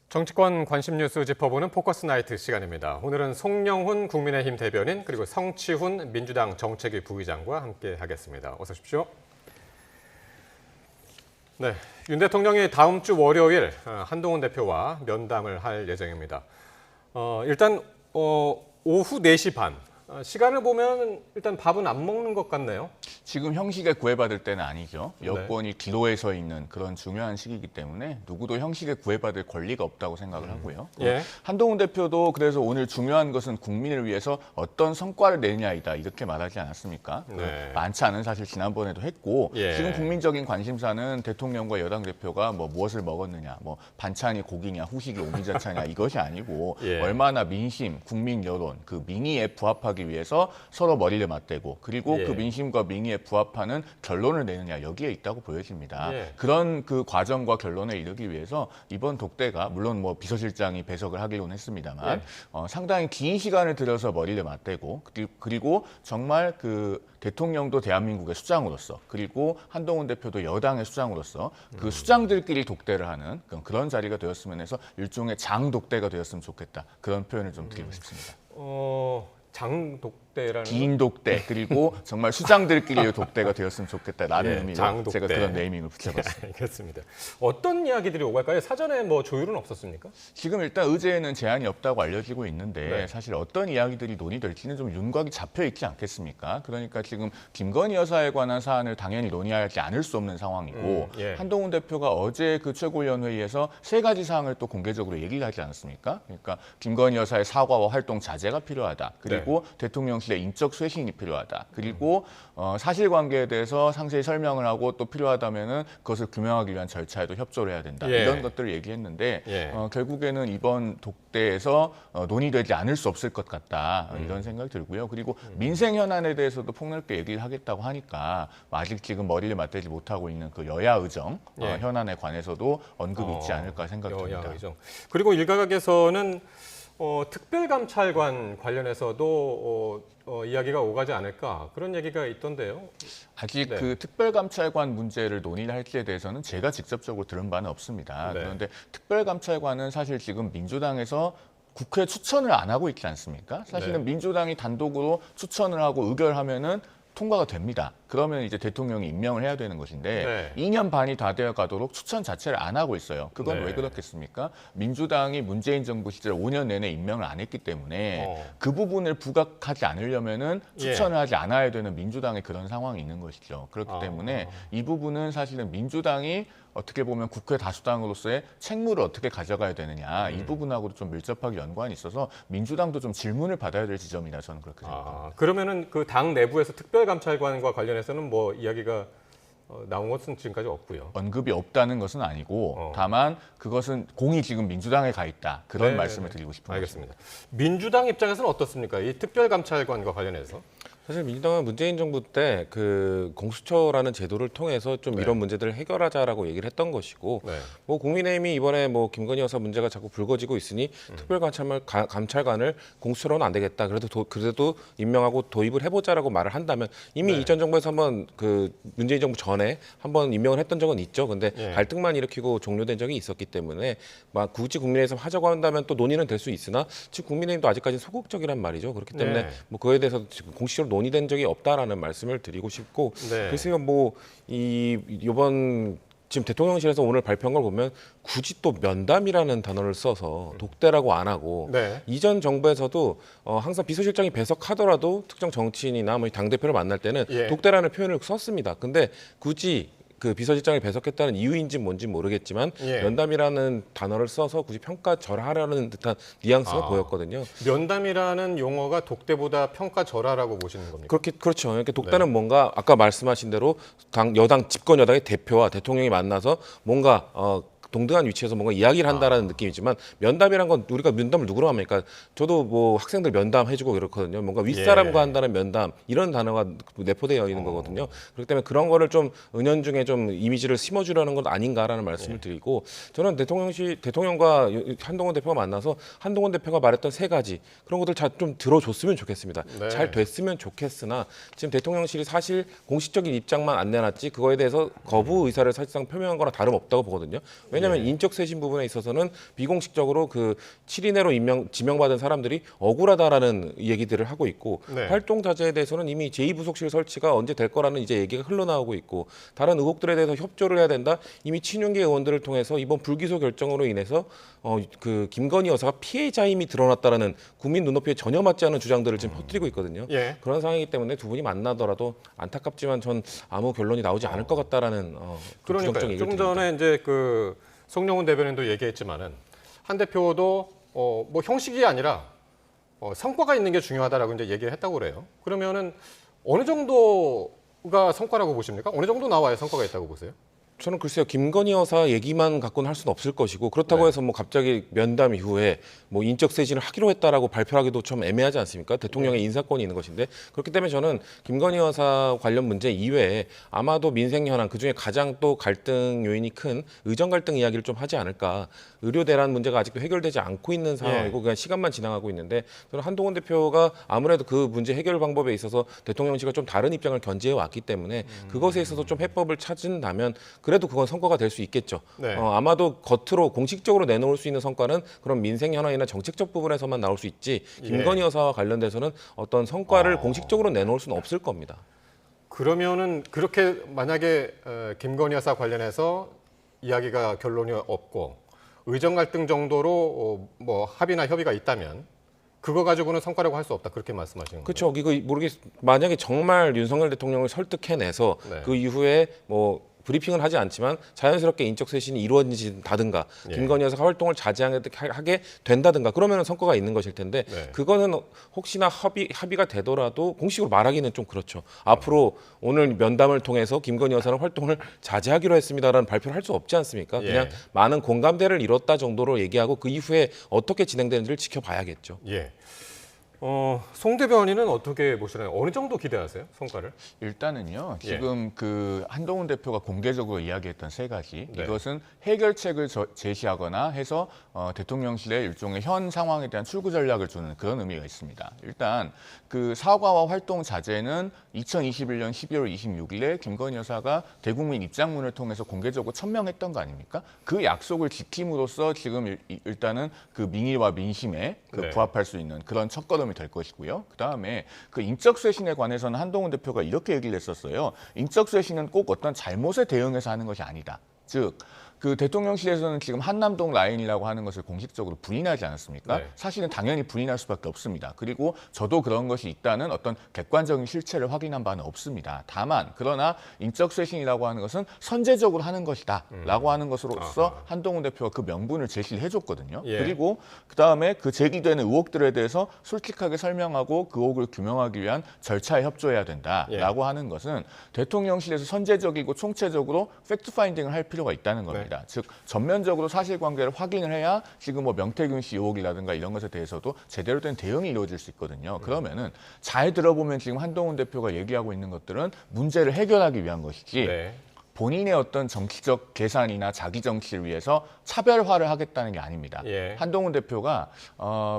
정치권 관심 뉴스 짚어보는 포커스 나이트 시간입니다. 오늘은 송영훈 국민의힘 대변인 그리고 성치훈 민주당 정책위 부의장과 함께 하겠습니다. 어서 오십시오. 네, 윤 대통령이 다음 주 월요일 한동훈 대표와 면담을 할 예정입니다. 일단 오후 4시 반. 시간을 보면 일단 밥은 안 먹는 것 같네요. 지금 형식에 구애받을 때는 아니죠. 여권이 기로에 서 있는 그런 중요한 시기이기 때문에 누구도 형식에 구애받을 권리가 없다고 생각을 하고요. 예. 한동훈 대표도 그래서 오늘 중요한 것은 국민을 위해서 어떤 성과를 내느냐이다 이렇게 말하지 않았습니까? 네. 많지 않은 사실 지난번에도 했고 예. 지금 국민적인 관심사는 대통령과 여당 대표가 무엇을 먹었느냐, 반찬이 고기냐, 후식이 오미자차냐 이것이 아니고 예. 얼마나 민심, 국민 여론, 그 민의에 부합하기 위해서 서로 머리를 맞대고 그리고 예. 그 민심과 민의에 부합하는 결론을 내느냐 여기에 있다고 보여집니다. 예. 그런 그 과정과 결론에 이르기 위해서 이번 독대가 물론 비서실장이 배석을 하기로는 했습니다만 상당히 긴 시간을 들여서 머리를 맞대고 그리고 정말 그 대통령도 대한민국의 수장으로서 그리고 한동훈 대표도 여당의 수장으로서 그 수장들끼리 독대를 하는 그런 자리가 되었으면 해서 일종의 장 독대가 되었으면 좋겠다. 그런 표현을 좀 드리고 싶습니다. 장독대라는 긴 독대 그리고 정말 수장들끼리의 독대가 되었으면 좋겠다라는 예, 의미로 장독대. 제가 그런 네이밍을 붙여봤습니다. 알겠습니다. 어떤 이야기들이 오갈까요? 사전에 조율은 없었습니까? 지금 일단 의제에는 제한이 없다고 알려지고 있는데 네. 사실 어떤 이야기들이 논의될지는 좀 윤곽이 잡혀 있지 않겠습니까? 그러니까 지금 김건희 여사에 관한 사안을 당연히 논의하지 않을 수 없는 상황이고 예. 한동훈 대표가 어제 그 최고위원회의에서 3가지 사항을 또 공개적으로 얘기를 하지 않았습니까? 그러니까 김건희 여사의 사과와 활동 자제가 필요하다. 그리고 대통령실의 인적 쇄신이 필요하다. 그리고 사실관계에 대해서 상세히 설명을 하고 또 필요하다면은 그것을 규명하기 위한 절차에도 협조를 해야 된다. 예. 이런 것들을 얘기했는데 예. 결국에는 이번 독대에서 논의되지 않을 수 없을 것 같다. 이런 생각이 들고요. 그리고 민생 현안에 대해서도 폭넓게 얘기를 하겠다고 하니까 아직 지금 머리를 맞대지 못하고 있는 그 여야 의정 예. 현안에 관해서도 언급이 있지 않을까 생각이 듭니다. 여야 의정. 그리고 일각에서는 특별감찰관 관련해서도 이야기가 오가지 않을까 그런 얘기가 있던데요. 아직 네. 그 특별감찰관 문제를 논의를 할지에 대해서는 제가 직접적으로 들은 바는 없습니다. 네. 그런데 특별감찰관은 사실 지금 민주당에서 국회 추천을 안 하고 있지 않습니까? 사실은 네. 민주당이 단독으로 추천을 하고 의결하면은 통과가 됩니다. 그러면 이제 대통령이 임명을 해야 되는 것인데 네. 2년 반이 다 되어 가도록 추천 자체를 안 하고 있어요. 그건 네. 왜 그렇겠습니까? 민주당이 문재인 정부 시절 5년 내내 임명을 안 했기 때문에 그 부분을 부각하지 않으려면은 추천을 하지 않아야 되는 민주당의 그런 상황이 있는 것이죠. 그렇기 때문에 이 부분은 사실은 민주당이 어떻게 보면 국회 다수당으로서의 책무를 어떻게 가져가야 되느냐 이 부분하고도 좀 밀접하게 연관이 있어서 민주당도 좀 질문을 받아야 될 지점이다 저는 그렇게 생각합니다. 그러면은 그 당 내부에서 특별감찰관과 관련해서는 이야기가 나온 것은 지금까지 없고요. 언급이 없다는 것은 아니고 다만 그것은 공이 지금 민주당에 가 있다 그런 네, 말씀을 드리고 싶은 알겠습니다. 민주당 입장에서는 어떻습니까? 이 특별감찰관과 관련해서. 사실 민주당은 문재인 정부 때 그 공수처라는 제도를 통해서 좀 네. 이런 문제들을 해결하자라고 얘기를 했던 것이고 네. 국민의힘이 이번에 김건희 여사 문제가 자꾸 불거지고 있으니 특별감찰관을 공수처로는 안 되겠다. 그래도 임명하고 도입을 해보자라고 말을 한다면 이미 네. 이전 정부에서 한번 그 문재인 정부 전에 한번 임명을 했던 적은 있죠. 근데 예. 갈등만 일으키고 종료된 적이 있었기 때문에 굳이 국민의힘에서 하자고 한다면 또 논의는 될 수 있으나 지금 국민의힘도 아직까지 소극적이란 말이죠. 그렇기 때문에 네. 그거에 대해서 지금 공식적으로 논의된 적이 없다라는 말씀을 드리고 싶고 네. 그래서 이번 지금 대통령실에서 오늘 발표한 걸 보면 굳이 또 면담이라는 단어를 써서 독대라고 안 하고 네. 이전 정부에서도 항상 비서실장이 배석하더라도 특정 정치인이나 당대표를 만날 때는 예. 독대라는 표현을 썼습니다. 근데 굳이 그 비서실장이 배석했다는 이유인지 뭔지 모르겠지만 예. 면담이라는 단어를 써서 굳이 평가절하라는 듯한 뉘앙스가 보였거든요. 면담이라는 용어가 독대보다 평가절하라고 보시는 겁니까? 그렇죠. 이렇게 독단은 뭔가 아까 말씀하신 대로 여당 집권 여당의 대표와 대통령이 만나서 뭔가 동등한 위치에서 뭔가 이야기를 한다라는 느낌이지만 면담이란 건 우리가 면담을 누구로 합니까? 저도 학생들 면담 해주고 그렇거든요. 뭔가 윗사람과 한다는 면담 이런 단어가 내포되어 있는 거거든요. 그렇기 때문에 그런 거를 좀 은연중에 좀 이미지를 심어주려는 건 아닌가라는 말씀을 드리고 저는 대통령과 한동훈 대표가 만나서 한동훈 대표가 말했던 3가지 그런 것들 좀 들어줬으면 좋겠습니다. 네. 잘 됐으면 좋겠으나 지금 대통령실이 사실 공식적인 입장만 안 내놨지 그거에 대해서 거부 의사를 사실상 표명한 거랑 다름없다고 보거든요. 왜냐하면 예. 인적 쇄신 부분에 있어서는 비공식적으로 그 7인회로 지명받은 사람들이 억울하다라는 얘기들을 하고 있고 네. 활동 자제에 대해서는 이미 제2부속실 설치가 언제 될 거라는 이제 얘기가 흘러나오고 있고 다른 의혹들에 대해서 협조를 해야 된다. 이미 친윤계 의원들을 통해서 이번 불기소 결정으로 인해서 그 김건희 여사가 피해자임이 드러났다라는 국민 눈높이에 전혀 맞지 않는 주장들을 지금 퍼뜨리고 있거든요. 예. 그런 상황이기 때문에 두 분이 만나더라도 안타깝지만 전 아무 결론이 나오지 않을 것 같다라는 부정적 그러니까요. 얘기를 조금 드립니다. 전에 이제 그 송영훈 대변인도 얘기했지만은 한 대표도 뭐 형식이 아니라 성과가 있는 게 중요하다라고 이제 얘기를 했다고 그래요. 그러면은 어느 정도가 성과라고 보십니까? 어느 정도 나와야 성과가 있다고 보세요? 저는 글쎄요, 김건희 여사 얘기만 갖고는 할 수는 없을 것이고 그렇다고 네. 해서 뭐 갑자기 면담 이후에 뭐 인적 쇄신을 하기로 했다라고 발표하기도 좀 애매하지 않습니까? 대통령의 인사권이 있는 것인데 그렇기 때문에 저는 김건희 여사 관련 문제 이외에 아마도 민생 현안 그중에 가장 또 갈등 요인이 큰 의정 갈등 이야기를 좀 하지 않을까. 의료 대란 문제가 아직도 해결되지 않고 있는 상황이고 그냥 시간만 지나가고 있는데 저는 한동훈 대표가 아무래도 그 문제 해결 방법에 있어서 대통령실과 좀 다른 입장을 견지해 왔기 때문에 그것에 있어서 좀 해법을 찾은다면 그래도 그건 성과가 될 수 있겠죠. 네. 아마도 겉으로 공식적으로 내놓을 수 있는 성과는 그런 민생 현안이나 정책적 부분에서만 나올 수 있지 김건희 여사와 관련돼서는 어떤 성과를 공식적으로 내놓을 수는 없을 겁니다. 그러면은 그렇게 만약에 김건희 여사 관련해서 이야기가 결론이 없고 의정 갈등 정도로 뭐 합의나 협의가 있다면 그거 가지고는 성과라고 할 수 없다 그렇게 말씀하시는 거예요? 그렇죠. 이거 만약에 정말 윤석열 대통령을 설득해내서 네. 그 이후에 뭐 브리핑은 하지 않지만 자연스럽게 인적 쇄신이 이루어진다든가 예. 김건희 여사가 활동을 자제하게 된다든가 그러면 성과가 있는 것일 텐데 네. 그거는 혹시나 합의가 되더라도 공식으로 말하기는 좀 그렇죠. 앞으로 오늘 면담을 통해서 김건희 여사는 활동을 자제하기로 했습니다라는 발표를 할 수 없지 않습니까? 예. 그냥 많은 공감대를 이뤘다 정도로 얘기하고 그 이후에 어떻게 진행되는지를 지켜봐야겠죠. 예. 송 대변인은 어떻게 보시나요? 어느 정도 기대하세요? 성과를? 일단은요. 예. 지금 그 한동훈 대표가 공개적으로 이야기했던 세 가지 네. 이것은 해결책을 제시하거나 해서 대통령실의 일종의 현 상황에 대한 출구 전략을 주는 그런 의미가 있습니다. 일단 그 사과와 활동 자제는 2021년 12월 26일에 김건희 여사가 대국민 입장문을 통해서 공개적으로 천명했던 거 아닙니까? 그 약속을 지킴으로써 지금 일단은 그 민의와 민심에 네. 부합할 수 있는 그런 첫걸음이 될 것이고요. 그다음에 그 인적 쇄신에 관해서는 한동훈 대표가 이렇게 얘기를 했었어요. 인적 쇄신은 꼭 어떤 잘못에 대응해서 하는 것이 아니다. 즉 그 대통령실에서는 지금 한남동 라인이라고 하는 것을 공식적으로 부인하지 않았습니까? 네. 사실은 당연히 부인할 수밖에 없습니다. 그리고 저도 그런 것이 있다는 어떤 객관적인 실체를 확인한 바는 없습니다. 다만 그러나 인적 쇄신이라고 하는 것은 선제적으로 하는 것이다라고 하는 것으로서 한동훈 대표가 그 명분을 제시를 해줬거든요. 예. 그리고 그다음에 그 제기되는 의혹들에 대해서 솔직하게 설명하고 그 의혹을 규명하기 위한 절차에 협조해야 된다라고 하는 것은 대통령실에서 선제적이고 총체적으로 팩트 파인딩을 할 필요가 있다는 겁니다. 즉 전면적으로 사실관계를 확인을 해야 지금 뭐 명태균 씨 의혹이라든가 이런 것에 대해서도 제대로 된 대응이 이루어질 수 있거든요. 그러면은 잘 들어보면 지금 한동훈 대표가 얘기하고 있는 것들은 문제를 해결하기 위한 것이지 네. 본인의 어떤 정치적 계산이나 자기 정치를 위해서 차별화를 하겠다는 게 아닙니다. 예. 한동훈 대표가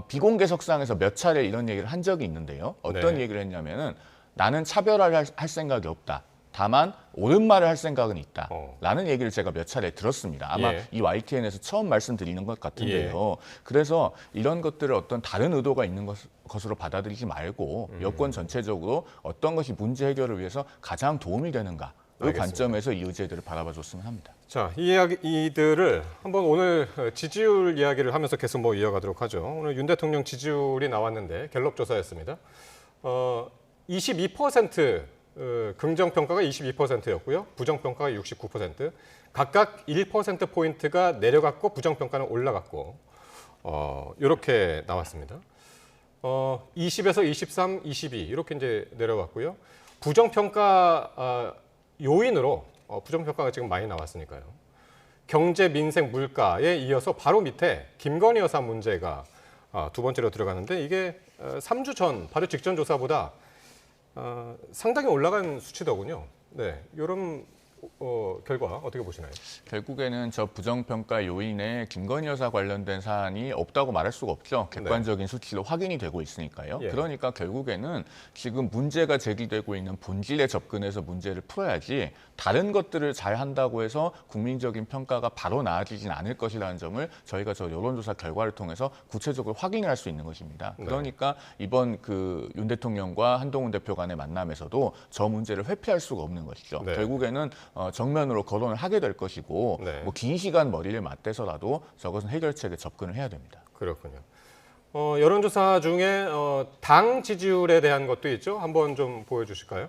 비공개석상에서 몇 차례 이런 얘기를 한 적이 있는데요. 어떤 네. 얘기를 했냐면은 나는 차별화를 할 생각이 없다. 다만 옳은 말을 할 생각은 있다. 라는 얘기를 제가 몇 차례 들었습니다. 아마 예. 이 YTN에서 처음 말씀드리는 것 같은데요. 그래서 이런 것들을 어떤 다른 의도가 있는 것으로 받아들이지 말고 여권 전체적으로 어떤 것이 문제 해결을 위해서 가장 도움이 되는가. 그 알겠습니다. 관점에서 이 의제들을 바라봐 줬으면 합니다. 자, 이 이야기들을 한번 오늘 지지율 이야기를 하면서 계속 뭐 이어가도록 하죠. 오늘 윤 대통령 지지율이 나왔는데 갤럽 조사였습니다. 22% 긍정평가가 22%였고요. 부정평가가 69%. 각각 1%포인트가 내려갔고 부정평가는 올라갔고 이렇게 나왔습니다. 20에서 23, 22 이렇게 이제 내려갔고요. 부정평가 요인으로 부정평가가 지금 많이 나왔으니까요. 경제, 민생, 물가에 이어서 바로 밑에 김건희 여사 문제가 두 번째로 들어가는데 이게 3주 전, 바로 직전 조사보다 상당히 올라간 수치더군요. 네, 이런 결과 어떻게 보시나요? 결국에는 저 부정평가 요인에 김건희 여사 관련된 사안이 없다고 말할 수가 없죠. 객관적인 수치로 확인이 되고 있으니까요. 예. 그러니까 결국에는 지금 문제가 제기되고 있는 본질에 접근해서 문제를 풀어야지 다른 것들을 잘 한다고 해서 국민적인 평가가 바로 나아지진 않을 것이라는 점을 저희가 저 여론조사 결과를 통해서 구체적으로 확인할 수 있는 것입니다. 네. 그러니까 이번 그 윤 대통령과 한동훈 대표 간의 만남에서도 저 문제를 회피할 수가 없는 것이죠. 네. 결국에는 정면으로 거론을 하게 될 것이고 네. 뭐 긴 시간 머리를 맞대서라도 저것은 해결책에 접근을 해야 됩니다. 그렇군요. 여론조사 중에 당 지지율에 대한 것도 있죠. 한번 좀 보여주실까요?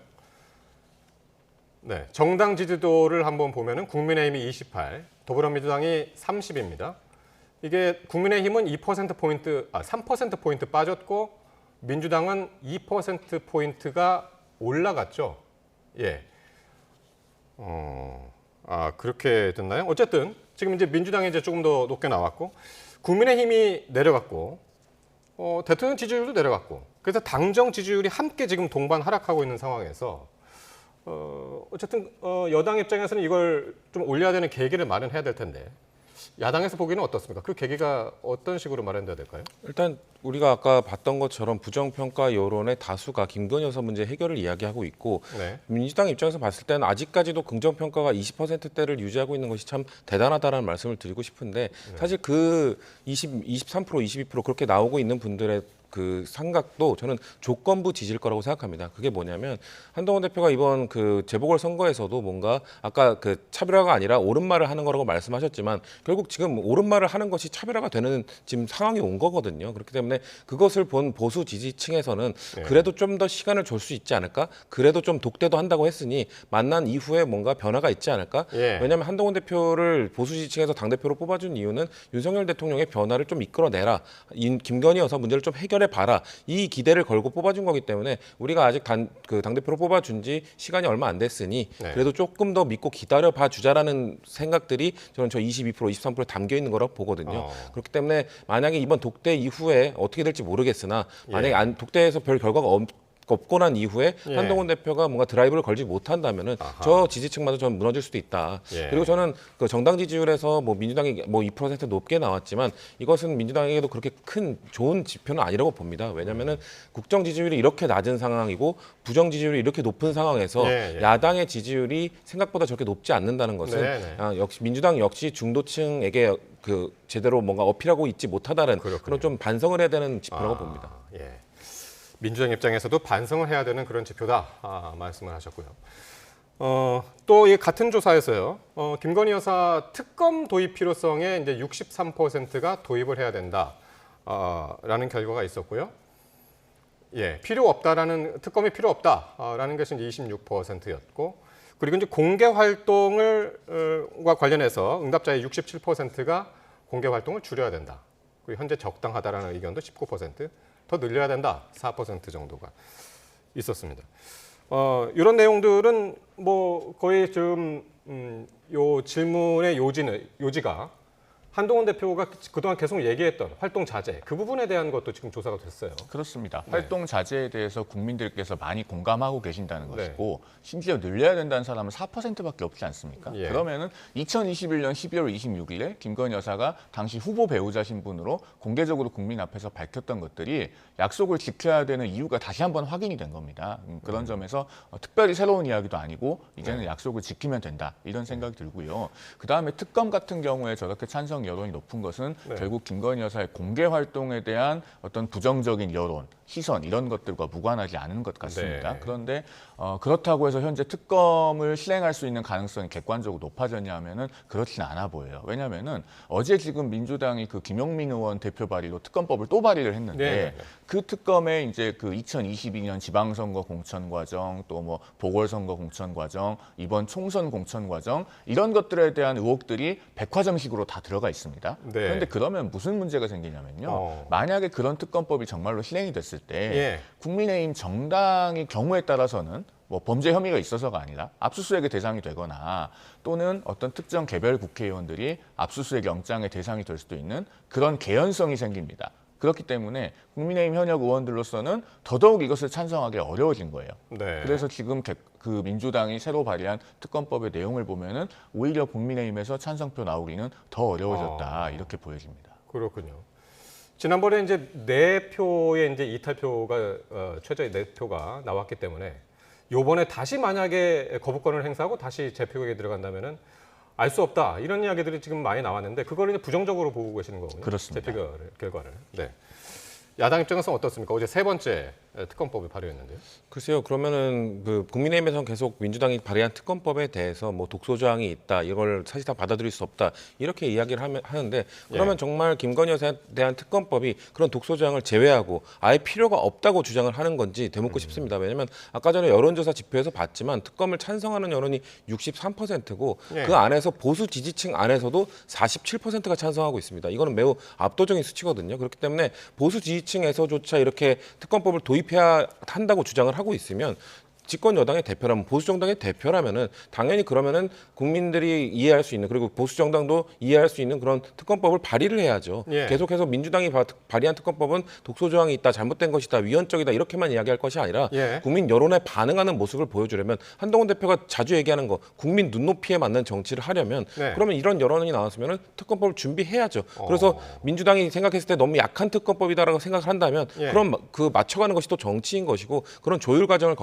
네, 정당 지지도를 한번 보면은 국민의힘이 28, 더불어민주당이 30입니다. 이게 국민의힘은 3%포인트 빠졌고 민주당은 2%포인트가 올라갔죠. 예. 그렇게 됐나요? 어쨌든 지금 이제 민주당이 이제 조금 더 높게 나왔고 국민의힘이 내려갔고 대통령 지지율도 내려갔고 그래서 당정 지지율이 함께 지금 동반 하락하고 있는 상황에서 어쨌든 여당 입장에서는 이걸 좀 올려야 되는 계기를 마련해야 될 텐데 야당에서 보기에는 어떻습니까? 그 계기가 어떤 식으로 마련돼야 될까요? 일단 우리가 아까 봤던 것처럼 부정평가 여론의 다수가 김건희 여사 문제 해결을 이야기하고 있고 네. 민주당 입장에서 봤을 때는 아직까지도 긍정평가가 20%대를 유지하고 있는 것이 참 대단하다라는 말씀을 드리고 싶은데 사실 그 23%, 22% 그렇게 나오고 있는 분들의 그 삼각도 저는 조건부 지지일 거라고 생각합니다. 그게 뭐냐면 한동훈 대표가 이번 그 재보궐 선거에서도 뭔가 아까 그 차별화가 아니라 옳은말을 하는 거라고 말씀하셨지만 결국 지금 옳은말을 하는 것이 차별화가 되는 지금 상황이 온 거거든요. 그렇기 때문에 그것을 본 보수 지지층에서는 그래도 좀 더 시간을 줄 수 있지 않을까? 그래도 좀 독대도 한다고 했으니 만난 이후에 뭔가 변화가 있지 않을까? 예. 왜냐하면 한동훈 대표를 보수 지지층에서 당대표로 뽑아준 이유는 윤석열 대통령의 변화를 좀 이끌어내라. 김건희 여사 문제를 좀 해결해 봐라. 이 기대를 걸고 뽑아준 거기 때문에 우리가 아직 당대표로 뽑아준 지 시간이 얼마 안 됐으니 네. 그래도 조금 더 믿고 기다려 봐 주자라는 생각들이 저는 저 22%, 23%에 담겨 있는 거라고 보거든요. 그렇기 때문에 만약에 이번 독대 이후에 어떻게 될지 모르겠으나 만약에 독대에서 별 결과가 없고 난 이후에 예. 한동훈 대표가 뭔가 드라이브를 걸지 못한다면은 저 지지층마저 저는 무너질 수도 있다. 예. 그리고 저는 그 정당 지지율에서 뭐 민주당이 뭐 2% 높게 나왔지만 이것은 민주당에게도 그렇게 큰 좋은 지표는 아니라고 봅니다. 왜냐하면은 국정 지지율이 이렇게 낮은 상황이고 부정 지지율이 이렇게 높은 상황에서 예, 예. 야당의 지지율이 생각보다 저렇게 높지 않는다는 것은 네, 네. 역시 민주당 역시 중도층에게 그 제대로 뭔가 어필하고 있지 못하다는 그렇군요. 그런 좀 반성을 해야 되는 지표라고 봅니다. 예. 민주당 입장에서도 반성을 해야 되는 그런 지표다 말씀을 하셨고요. 또 이 같은 조사에서요. 김건희 여사 특검 도입 필요성에 이제 63%가 도입을 해야 된다. 라는 결과가 있었고요. 예, 필요 없다라는 특검이 필요 없다라는 것이 이제 26%였고, 그리고 이제 공개 활동과 관련해서 응답자의 67%가 공개 활동을 줄여야 된다. 그리고 현재 적당하다라는 의견도 19%, 더 늘려야 된다. 4% 정도가 있었습니다. 이런 내용들은 뭐 거의 좀 요 질문의 요지가 한동훈 대표가 그동안 계속 얘기했던 활동 자제 그 부분에 대한 것도 지금 조사가 됐어요. 그렇습니다. 네. 활동 자제에 대해서 국민들께서 많이 공감하고 계신다는 네. 것이고 심지어 늘려야 된다는 사람은 4%밖에 없지 않습니까? 예. 그러면은 2021년 12월 26일에 김건희 여사가 당시 후보 배우자 신분으로 공개적으로 국민 앞에서 밝혔던 것들이 약속을 지켜야 되는 이유가 다시 한번 확인이 된 겁니다. 그런 점에서 특별히 새로운 이야기도 아니고 이제는 약속을 지키면 된다 이런 생각이 들고요. 그다음에 특검 같은 경우에 저렇게 찬성 여론이 높은 것은 네. 결국 김건희 여사의 공개 활동에 대한 어떤 부정적인 여론, 시선 이런 것들과 무관하지 않은 것 같습니다. 네. 그런데 그렇다고 해서 현재 특검을 실행할 수 있는 가능성이 객관적으로 높아졌냐 하면은 그렇진 않아 보여요. 왜냐하면은 어제 지금 민주당이 그 김용민 의원 대표 발의로 특검법을 또 발의를 했는데 네. 그 특검에 이제 그 2022년 지방선거 공천 과정 또 뭐 보궐선거 공천 과정 이번 총선 공천 과정 이런 것들에 대한 의혹들이 백화점식으로 다 들어가 있습니다. 네. 그런데 그러면 무슨 문제가 생기냐면요. 만약에 그런 특검법이 정말로 실행이 됐을 때 예. 국민의힘 정당의 경우에 따라서는 뭐 범죄 혐의가 있어서가 아니라 압수수색의 대상이 되거나 또는 어떤 특정 개별 국회의원들이 압수수색 영장의 대상이 될 수도 있는 그런 개연성이 생깁니다. 그렇기 때문에 국민의힘 현역 의원들로서는 더더욱 이것을 찬성하기 어려워진 거예요. 네. 그래서 지금 그 민주당이 새로 발의한 특검법의 내용을 보면은 오히려 국민의힘에서 찬성표 나오기는 더 어려워졌다 이렇게 보여집니다. 그렇군요. 지난번에 이제 네 표의 이제 이탈표가 최저의 네 표가 나왔기 때문에 요번에 다시 만약에 거부권을 행사하고 다시 재표격에 들어간다면은 알 수 없다 이런 이야기들이 지금 많이 나왔는데 그걸 이제 부정적으로 보고 계시는 거군요. 그렇습니다. 재표결 결과를. 네. 야당 입장에서는 어떻습니까? 어제 세 번째 특검법이 발의했는데요. 글쎄요. 그러면은 그 국민의힘에서는 계속 민주당이 발의한 특검법에 대해서 뭐 독소 조항이 있다, 이걸 사실상 받아들일 수 없다 이렇게 이야기를 하는데 그러면 정말 김건희 여사에 대한 특검법이 그런 독소 조항을 제외하고 아예 필요가 없다고 주장을 하는 건지 되묻고 싶습니다. 왜냐하면 아까 전에 여론조사 지표에서 봤지만 특검을 찬성하는 여론이 63%고 그 안에서 보수 지지층 안에서도 47%가 찬성하고 있습니다. 이거는 매우 압도적인 수치거든요. 그렇기 때문에 보수 지지층에서조차 이렇게 특검법을 도입해야 한다고 주장을 하고 있으면 집권 여당의 대표라면 보수 정당의 대표라면은 당연히 그러면은 국민들이 이해할 수 있는 그리고 보수 정당도 이해할 수 있는 그런 특검법을 발의를 해야죠. 계속해서 민주당이 발의한 특검법은 독소 조항이 있다, 잘못된 것이다, 위헌적이다 이렇게만 이야기할 것이 아니라 국민 여론에 반응하는 모습을 보여주려면 한동훈 대표가 자주 얘기하는 거 국민 눈높이에 맞는 정치를 하려면 그러면 이런 여론이 나왔으면은 특검법을 준비해야죠. 그래서 민주당이 생각했을 때 너무 약한 특검법이다라고 생각을 한다면 그럼 그 맞춰가는 것이 또 정치인 것이고 그런 조율 과정을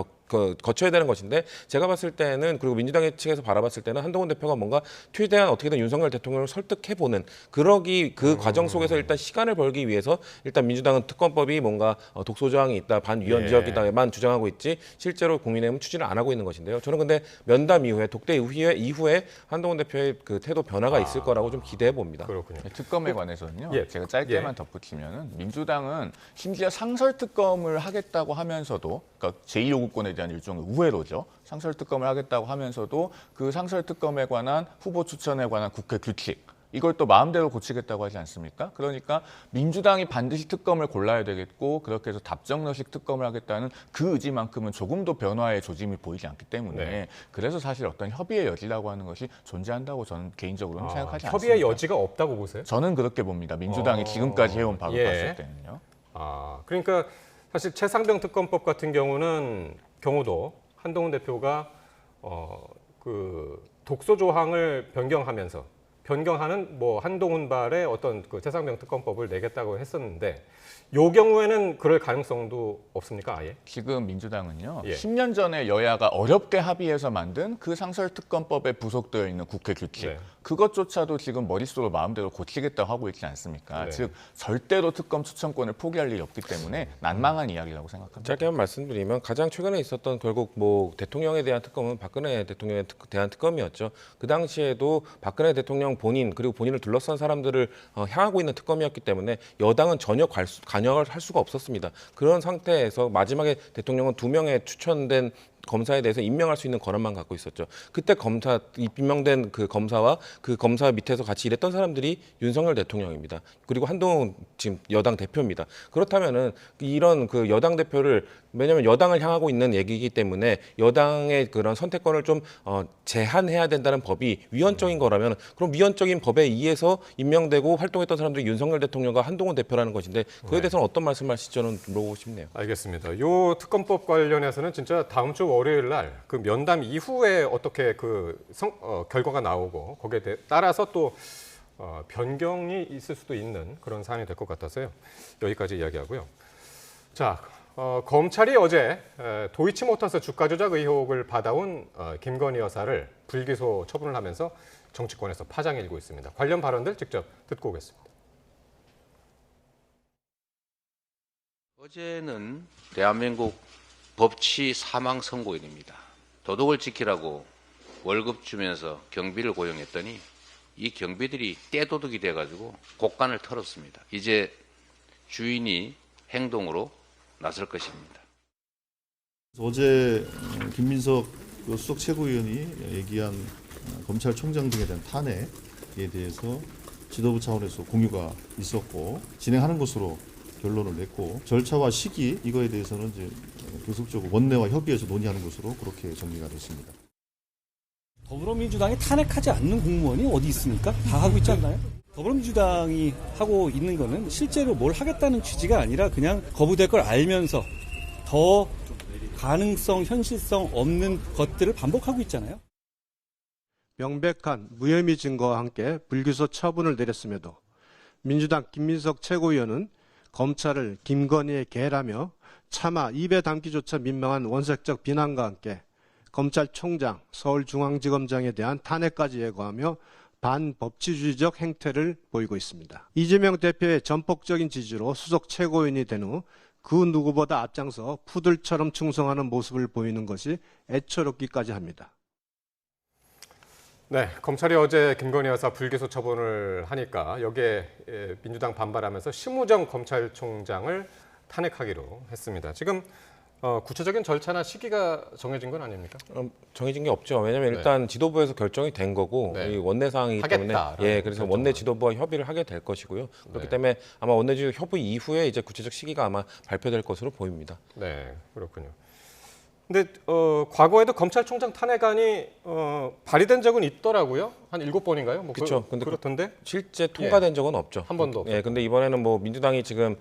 거쳐야 되는 것인데 제가 봤을 때는 그리고 민주당 측에서 바라봤을 때는 한동훈 대표가 뭔가 최대한 어떻게든 윤석열 대통령을 설득해보는 그 과정 속에서 일단 시간을 벌기 위해서 일단 민주당은 특검법이 뭔가 독소 조항이 있다, 반위헌적이다만 주장하고 있지 실제로 국민의힘은 추진을 안 하고 있는 것인데요. 저는 근데 면담 이후에 독대 이후에 한동훈 대표의 그 태도 변화가 있을 거라고 좀 기대해 봅니다. 그렇군요. 특검에 관해서는요. 제가 짧게만 덧붙이면은 민주당은 심지어 상설 특검을 하겠다고 하면서도 그러니까 제2요구권에 대한 일종의 우회로죠. 상설 특검을 하겠다고 하면서도 그 상설 특검에 관한 후보 추천에 관한 국회 규칙 이걸 또 마음대로 고치겠다고 하지 않습니까? 그러니까 민주당이 반드시 특검을 골라야 되겠고 그렇게 해서 답정너식 특검을 하겠다는 그 의지만큼은 조금도 변화의 조짐이 보이지 않기 때문에 그래서 사실 어떤 협의의 여지라고 하는 것이 존재한다고 저는 개인적으로는 생각하지 않습니다. 협의의 여지가 없다고 보세요? 저는 그렇게 봅니다. 민주당이 지금까지 해온 바로 봤을 때는요. 그러니까 사실 최상병 특검법 같은 경우도 한동훈 대표가 그 독소 조항을 변경하는 뭐 한동훈발의 어떤 그 최상병 특검법을 내겠다고 했었는데 요 경우에는 그럴 가능성도 없습니까, 아예? 지금 민주당은요. 10년 전에 여야가 어렵게 합의해서 만든 그 상설특검법에 부속되어 있는 국회 규칙 그것조차도 지금 머릿속으로 마음대로 고치겠다고 하고 있지 않습니까? 즉 절대로 특검 추천권을 포기할 일이 없기 때문에 난망한 이야기라고 생각합니다. 짧게만 말씀드리면 가장 최근에 있었던 결국 뭐 대통령에 대한 특검은 박근혜 대통령에 대한 특검이었죠. 그 당시에도 박근혜 대통령 본인 그리고 본인을 둘러싼 사람들을 향하고 있는 특검이었기 때문에 여당은 전혀 관여를 할 수가 없었습니다. 그런 상태에서 마지막에 대통령은 2명의 추천된 검사에 대해서 임명할 수 있는 권한만 갖고 있었죠. 그때 임명된 그 검사와 그 검사 밑에서 같이 일했던 사람들이 윤석열 대통령입니다. 그리고 한동훈 지금 여당 대표입니다. 그렇다면은 이런 그 여당 대표를 왜냐하면 여당을 향하고 있는 얘기이기 때문에 여당의 그런 선택권을 좀 제한해야 된다는 법이 위헌적인 거라면 그럼 위헌적인 법에 의해서 임명되고 활동했던 사람들이 윤석열 대통령과 한동훈 대표라는 것인데 그에 대해서는 어떤 말씀하실지 저는 물어보고 싶네요. 알겠습니다. 요 특검법 관련해서는 진짜 다음 주 월요일 날 그 면담 이후에 어떻게 결과가 나오고 거기에 따라서 또 변경이 있을 수도 있는 그런 사안이 될 것 같아서요. 여기까지 이야기하고요. 자, 검찰이 어제 도이치모터스 주가 조작 의혹을 받아온 김건희 여사를 불기소 처분을 하면서 정치권에서 파장이 일고 있습니다. 관련 발언들 직접 듣고 오겠습니다. 어제는 대한민국 법치 사망 선고일입니다. 도덕을 지키라고 월급 주면서 경비를 고용했더니 이 경비들이 떼도둑이 돼가지고 곡간을 털었습니다. 이제 주인이 행동으로 나설 것입니다. 어제 김민석 수석 최고위원이 얘기한 검찰총장 등에 대한 탄핵에 대해서 지도부 차원에서 공유가 있었고 진행하는 것으로 결론을 냈고 절차와 시기 이거에 대해서는 이제 계속적으로 원내와 협의해서 논의하는 것으로 그렇게 정리가 됐습니다. 더불어민주당이 탄핵하지 않는 공무원이 어디 있습니까? 다 하고 있지 않나요? 더불어민주당이 하고 있는 거는 실제로 뭘 하겠다는 취지가 아니라 그냥 거부될 걸 알면서 더 가능성, 현실성 없는 것들을 반복하고 있잖아요. 명백한 무혐의 증거와 함께 불기소 처분을 내렸음에도 민주당 김민석 최고위원은 검찰을 김건희의 개라며 차마 입에 담기조차 민망한 원색적 비난과 함께 검찰총장, 서울중앙지검장에 대한 탄핵까지 예고하며 반법치주의적 행태를 보이고 있습니다. 이재명 대표의 전폭적인 지지로 수석 최고위원이 된 후 그 누구보다 앞장서 푸들처럼 충성하는 모습을 보이는 것이 애처롭기까지 합니다. 네, 검찰이 어제 김건희 여사 불기소 처분을 하니까 여기에 민주당 반발하면서 심우정 검찰총장을 탄핵하기로 했습니다. 지금 구체적인 절차나 시기가 정해진 건 아닙니까? 정해진 게 없죠. 왜냐하면 일단 지도부에서 결정이 된 거고 네. 이 원내 사항이기 때문에 그래서 결정을. 원내 지도부와 협의를 하게 될 것이고요. 그렇기 네. 때문에 아마 원내 지도 협의 이후에 이제 구체적 시기가 아마 발표될 것으로 보입니다. 네, 그렇군요. 근데 과거에도 검찰총장 탄핵안이 발의된 적은 있더라고요. 한 7번인가요? 뭐 그렇죠. 근데 그렇던데 실제 통과된 적은 없죠. 한 번도 없어요. 예, 근데 이번에는 뭐 민주당이 지금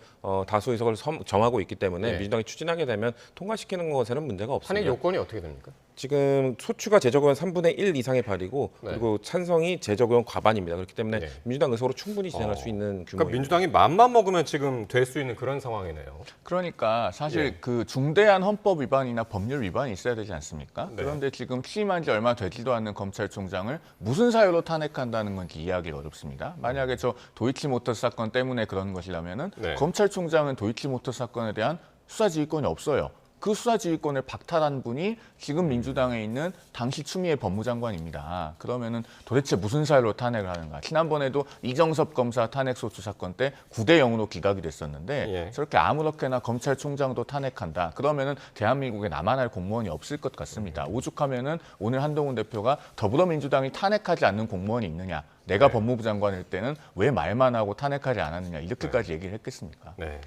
다수 의석을 정하고 있기 때문에 네. 민주당이 추진하게 되면 통과시키는 것에는 문제가 탄핵 없습니다. 요건이 어떻게 됩니까? 지금 소추가 제적의원 3분의 1 이상의 발의고 네. 그리고 찬성이 제적의원 과반입니다. 그렇기 때문에 네. 민주당 의석으로 충분히 진행할 수 있는 규모입니다. 그러니까 민주당이 맘만 먹으면 지금 될 수 있는 그런 상황이네요. 그러니까 사실 예. 그 중대한 헌법 위반이나 법률 위반이 있어야 되지 않습니까? 네. 그런데 지금 취임한 지 얼마 되지도 않는 검찰총장을 무슨 사유로 탄핵한다는 건지 이해하기 어렵습니다. 만약에 저 도이치모터스 사건 때문에 그런 것이라면은 네. 검찰총장은 도이치모터스 사건에 대한 수사지휘권이 없어요. 그 수사지휘권을 박탈한 분이 지금 민주당에 있는 당시 추미애 법무장관입니다. 그러면은 도대체 무슨 사유로 탄핵을 하는가? 지난번에도 이정섭 검사 탄핵소추 사건 때 9대 0으로 기각이 됐었는데 예. 저렇게 아무렇게나 검찰총장도 탄핵한다. 그러면은 대한민국에 남아날 공무원이 없을 것 같습니다. 오죽하면은 오늘 한동훈 대표가 더불어민주당이 탄핵하지 않는 공무원이 있느냐? 내가 법무부 장관일 때는 왜 말만 하고 탄핵하지 않았느냐? 이렇게까지 얘기를 했겠습니까? 네,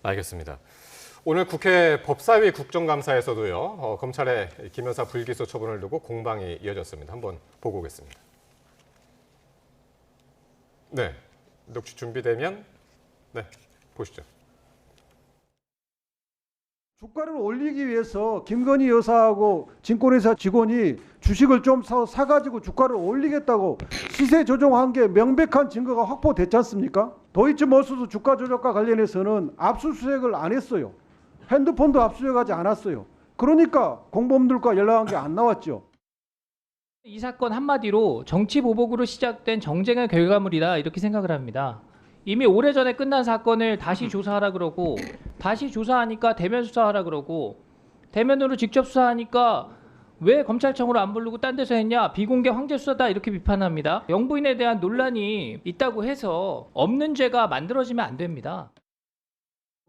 알겠습니다. 오늘 국회 법사위 국정감사에서도요, 검찰의 김 여사 불기소 처분을 두고 공방이 이어졌습니다. 한번 보고 오겠습니다. 네, 녹취 준비되면 네, 보시죠. 주가를 올리기 위해서 김건희 여사하고 증권회사 직원이 주식을 좀 사가지고 주가를 올리겠다고 시세 조정한 게 명백한 증거가 확보됐지 않습니까? 도이치모터스 주가 조작과 관련해서는 압수수색을 안 했어요. 핸드폰도 압수수색하지 않았어요. 그러니까 공범들과 연락한 게 안 나왔죠. 이 사건 한마디로 정치 보복으로 시작된 정쟁의 결과물이다 이렇게 생각을 합니다. 이미 오래전에 끝난 사건을 다시 조사하라 그러고 다시 조사하니까 대면 수사하라 그러고 대면으로 직접 수사하니까 왜 검찰청으로 안 부르고 딴 데서 했냐? 비공개 황제 수사다 이렇게 비판합니다. 영부인에 대한 논란이 있다고 해서 없는 죄가 만들어지면 안 됩니다.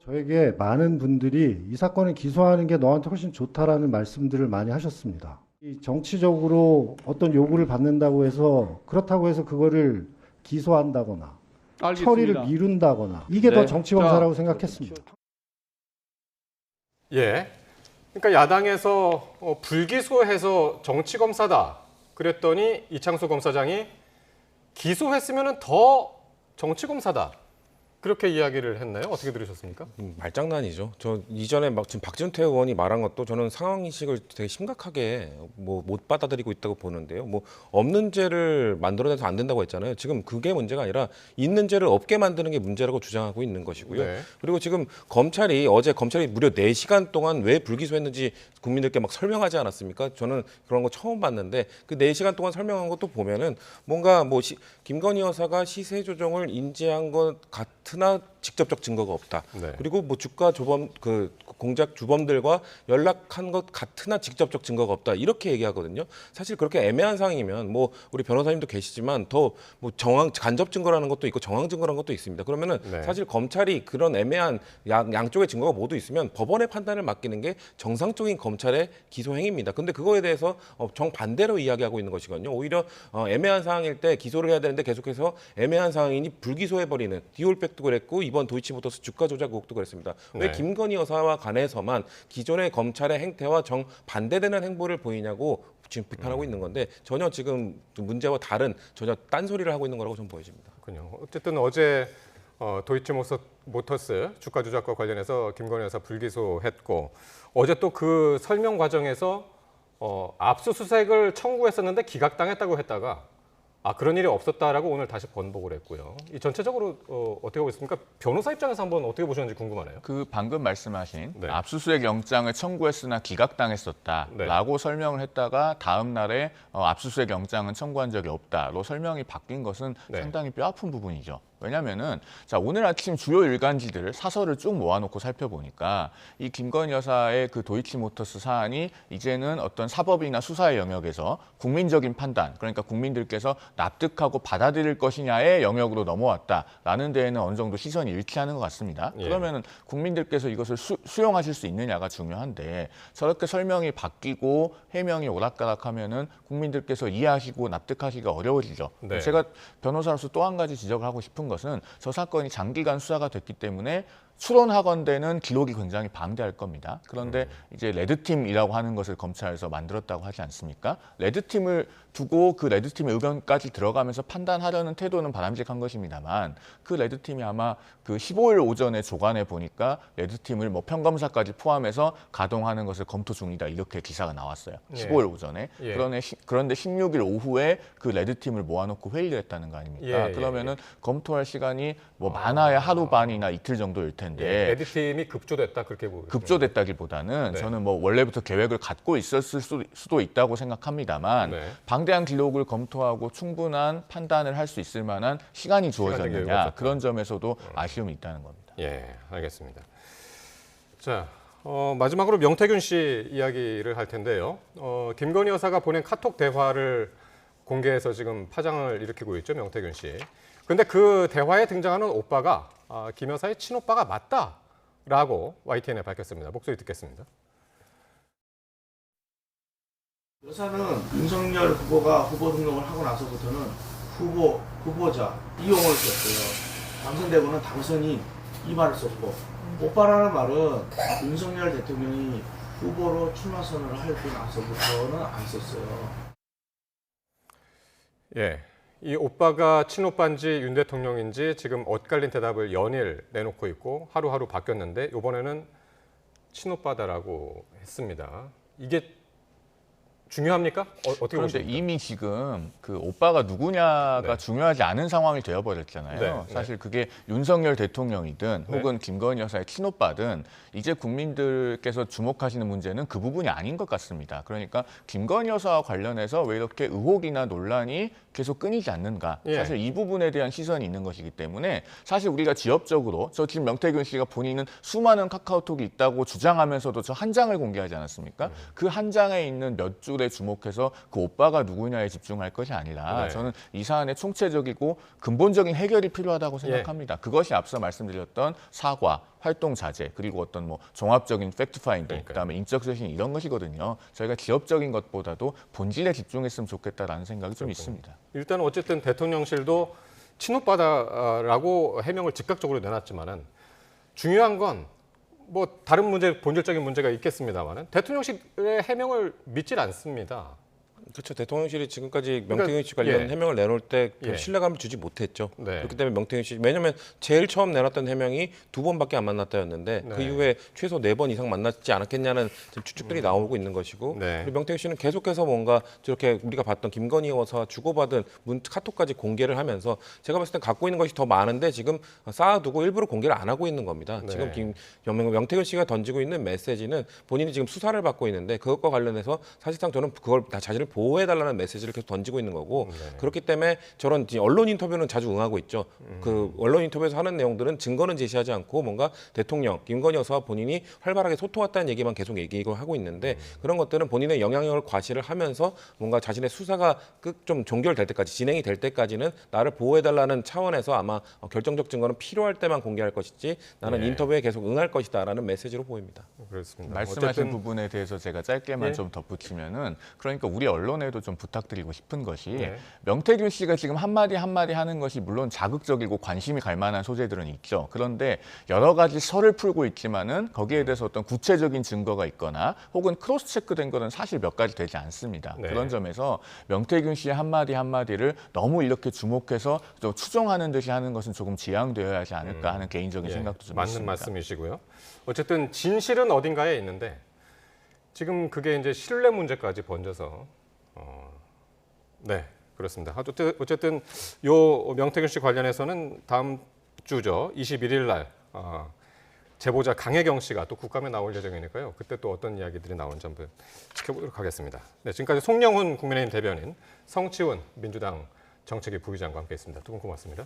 저에게 많은 분들이 이 사건을 기소하는 게 너한테 훨씬 좋다라는 말씀들을 많이 하셨습니다. 이 정치적으로 어떤 요구를 받는다고 해서 그렇다고 해서 그거를 기소한다거나 알겠습니다. 처리를 미룬다거나 이게 더 정치검사라고 생각했습니다. 예, 그러니까 야당에서 불기소해서 정치검사다 그랬더니 이창수 검사장이 기소했으면 더 정치검사다. 그렇게 이야기를 했나요? 어떻게 들으셨습니까? 말장난이죠. 저 이전에 막 지금 박준태 의원이 말한 것도 저는 상황 인식을 되게 심각하게 못 받아들이고 있다고 보는데요. 뭐 없는 죄를 만들어내서 안 된다고 했잖아요. 지금 그게 문제가 아니라 있는 죄를 없게 만드는 게 문제라고 주장하고 있는 것이고요. 네. 그리고 지금 어제 검찰이 무려 4시간 동안 왜 불기소했는지 국민들께 막 설명하지 않았습니까? 저는 그런 거 처음 봤는데 그 4시간 동안 설명한 것도 보면은 뭔가 김건희 여사가 시세 조정을 인지한 것 같으나 직접적 증거가 없다. 네. 그리고 뭐 주가 조범 공작 주범들과 연락한 것 같으나 직접적 증거가 없다. 이렇게 얘기하거든요. 사실 그렇게 애매한 상황이면 뭐 우리 변호사님도 계시지만 더 뭐 간접 증거라는 것도 있고 정황 증거라는 것도 있습니다. 그러면은 네. 사실 검찰이 그런 애매한 양쪽의 증거가 모두 있으면 법원의 판단을 맡기는 게 정상적인 검찰의 기소 행위입니다. 근데 그거에 대해서 정반대로 이야기하고 있는 것이거든요. 오히려 애매한 상황일 때 기소를 해야 되는데 계속해서 애매한 상황이니 불기소해버리는 디올백도 그랬고 이번 도이치모터스 주가 조작 의혹도 그랬습니다. 왜 네. 김건희 여사와 관해서만 기존의 검찰의 행태와 정반대되는 행보를 보이냐고 지금 비판하고 있는 건데 전혀 지금 문제와 다른 전혀 딴소리를 하고 있는 거라고 저는 보여집니다. 그렇군요. 어쨌든 어제 도이치모터스 주가 조작과 관련해서 김건희 여사 불기소했고 어제 또 그 설명 과정에서 압수수색을 청구했었는데 기각당했다고 했다가 그런 일이 없었다라고 오늘 다시 번복을 했고요. 이 전체적으로 어떻게 보고 있습니까? 변호사 입장에서 한번 어떻게 보셨는지 궁금하네요. 그 방금 말씀하신 네. 압수수색 영장을 청구했으나 기각당했었다라고 설명을 했다가 다음 날에 압수수색 영장은 청구한 적이 없다로 설명이 바뀐 것은 네. 상당히 뼈아픈 부분이죠. 왜냐하면은 자 오늘 아침 주요 일간지들 사설을 쭉 모아놓고 살펴보니까 이 김건희 여사의 그 도이치모터스 사안이 이제는 어떤 사법이나 수사의 영역에서 국민적인 판단, 그러니까 국민들께서 납득하고 받아들일 것이냐의 영역으로 넘어왔다라는 데에는 어느 정도 시선이 일치하는 것 같습니다. 예. 그러면은 국민들께서 이것을 수용하실 수 있느냐가 중요한데 저렇게 설명이 바뀌고 해명이 오락가락하면은 국민들께서 이해하시고 납득하시기가 어려워지죠. 네. 제가 변호사로서 또 한 가지 지적을 하고 싶은 것은 저 사건이 장기간 수사가 됐기 때문에 추론하건대는 기록이 굉장히 방대할 겁니다. 그런데 이제 레드팀이라고 하는 것을 검찰에서 만들었다고 하지 않습니까? 레드팀을 두고 그 레드팀의 의견까지 들어가면서 판단하려는 태도는 바람직한 것입니다만 그 레드팀이 아마 그 15일 오전에 조간에 보니까 레드팀을 뭐 평검사까지 포함해서 가동하는 것을 검토 중이다 이렇게 기사가 나왔어요. 예. 15일 오전에. 예. 그런데 16일 오후에 그 레드팀을 모아놓고 회의를 했다는 거 아닙니까? 예, 그러면은 검토할 시간이 뭐 많아야 하루 반이나 이틀 정도일 텐데 레드팀이 급조됐다 그렇게 보고 급조됐다기보다는 네. 저는 뭐 원래부터 계획을 갖고 있었을 수도 있다고 생각합니다만 네. 방대한 기록을 검토하고 충분한 판단을 할 수 있을 만한 시간이 시간적인 여유가 주어졌느냐 없었다. 그런 점에서도 아쉬움이 있다는 겁니다. 예, 알겠습니다. 자, 마지막으로 명태균 씨 이야기를 할 텐데요. 김건희 여사가 보낸 카톡 대화를 공개해서 지금 파장을 일으키고 있죠, 명태균 씨. 근데 그 대화에 등장하는 오빠가 김 여사의 친오빠가 맞다라고 YTN에 밝혔습니다. 목소리 듣겠습니다. 여사는 윤석열 후보가 후보 등록을 하고 나서부터는 후보자 이용을 썼고요. 당선되고는 당선인 이 말을 썼고 오빠라는 말은 윤석열 대통령이 후보로 출마 선언을 하고 나서부터는 안 썼어요. 예, 이 오빠가 친오빠인지 윤 대통령인지 지금 엇갈린 대답을 연일 내놓고 있고 하루하루 바뀌었는데 이번에는 친오빠다라고 했습니다. 이게 중요합니까? 어떻게 그런데 보십니까? 이미 지금 그 오빠가 누구냐가 네. 중요하지 않은 상황이 되어버렸잖아요. 네, 사실 그게 윤석열 대통령이든 네. 혹은 김건희 여사의 친오빠든 이제 국민들께서 주목하시는 문제는 그 부분이 아닌 것 같습니다. 그러니까 김건희 여사와 관련해서 왜 이렇게 의혹이나 논란이 계속 끊이지 않는가. 예. 사실 이 부분에 대한 시선이 있는 것이기 때문에 사실 우리가 지역적으로 저 지금 명태균 씨가 본인은 수많은 카카오톡이 있다고 주장하면서도 저 한 장을 공개하지 않았습니까? 그 한 장에 있는 몇 줄에 주목해서 그 오빠가 누구냐에 집중할 것이 아니라 네. 저는 이 사안의 총체적이고 근본적인 해결이 필요하다고 생각합니다. 그것이 앞서 말씀드렸던 사과, 활동 자제, 그리고 어떤 뭐 종합적인 팩트 파인딩, 그러니까요. 그다음에 인적 쇄신 이런 것이거든요. 저희가 지역적인 것보다도 본질에 집중했으면 좋겠다라는 생각이 좀 있습니다. 일단 어쨌든 대통령실도 친오빠다라고 해명을 즉각적으로 내놨지만은 중요한 건 뭐 다른 문제, 본질적인 문제가 있겠습니다만은 대통령실의 해명을 믿질 않습니다. 그렇죠. 대통령실이 지금까지 그러니까, 명태균 씨 관련 예. 해명을 내놓을 때 별 예. 신뢰감을 주지 못했죠. 네. 그렇기 때문에 명태균 씨 왜냐하면 제일 처음 내놨던 해명이 2번밖에 안 만났다였는데 네. 그 이후에 최소 4번 이상 만났지 않았겠냐는 지금 추측들이 나오고 있는 것이고 네. 그리고 명태균 씨는 계속해서 뭔가 저렇게 우리가 봤던 김건희 여사 주고받은 카톡까지 공개를 하면서 제가 봤을 때 갖고 있는 것이 더 많은데 지금 쌓아두고 일부러 공개를 안 하고 있는 겁니다. 네. 지금 명태균 씨가 던지고 있는 메시지는 본인이 지금 수사를 받고 있는데 그것과 관련해서 사실상 저는 그걸 다 자신을 보호해달라는 메시지를 계속 던지고 있는 거고 네. 그렇기 때문에 저런 언론 인터뷰는 자주 응하고 있죠. 그 언론 인터뷰에서 하는 내용들은 증거는 제시하지 않고 뭔가 대통령 김건희 여사와 본인이 활발하게 소통했다는 얘기만 계속 얘기를 하고 있는데 그런 것들은 본인의 영향력을 과시를 하면서 뭔가 자신의 수사가 좀 종결될 때까지 진행이 될 때까지는 나를 보호해달라는 차원에서 아마 결정적 증거는 필요할 때만 공개할 것이지 나는 네. 인터뷰에 계속 응할 것이다라는 메시지로 보입니다. 그렇습니다. 말씀하신 어쨌든 부분에 대해서 제가 짧게만 예. 좀 덧붙이면은 그러니까 우리 언론 언론에도 좀 부탁드리고 싶은 것이 네. 명태균 씨가 지금 한마디 하는 것이 물론 자극적이고 관심이 갈 만한 소재들은 있죠. 그런데 여러 가지 설을 풀고 있지만은 거기에 대해서 어떤 구체적인 증거가 있거나 혹은 크로스 체크된 거는 사실 몇 가지 되지 않습니다. 네. 그런 점에서 명태균 씨의 한마디를 너무 이렇게 주목해서 좀 추종하는 듯이 하는 것은 조금 지양되어야 하지 않을까 하는 개인적인 예, 생각도 좀 맞는 있습니다. 말씀이시고요. 어쨌든 진실은 어딘가에 있는데 지금 그게 이제 신뢰 문제까지 번져서 네, 그렇습니다. 어쨌든 요 명태균 씨 관련해서는 다음 주죠. 21일 날 제보자 강혜경 씨가 또 국감에 나올 예정이니까요. 그때 또 어떤 이야기들이 나오는지 한번 지켜보도록 하겠습니다. 네, 지금까지 송영훈 국민의힘 대변인, 성치훈 민주당 정책위 부의장과 함께했습니다. 두 분 고맙습니다.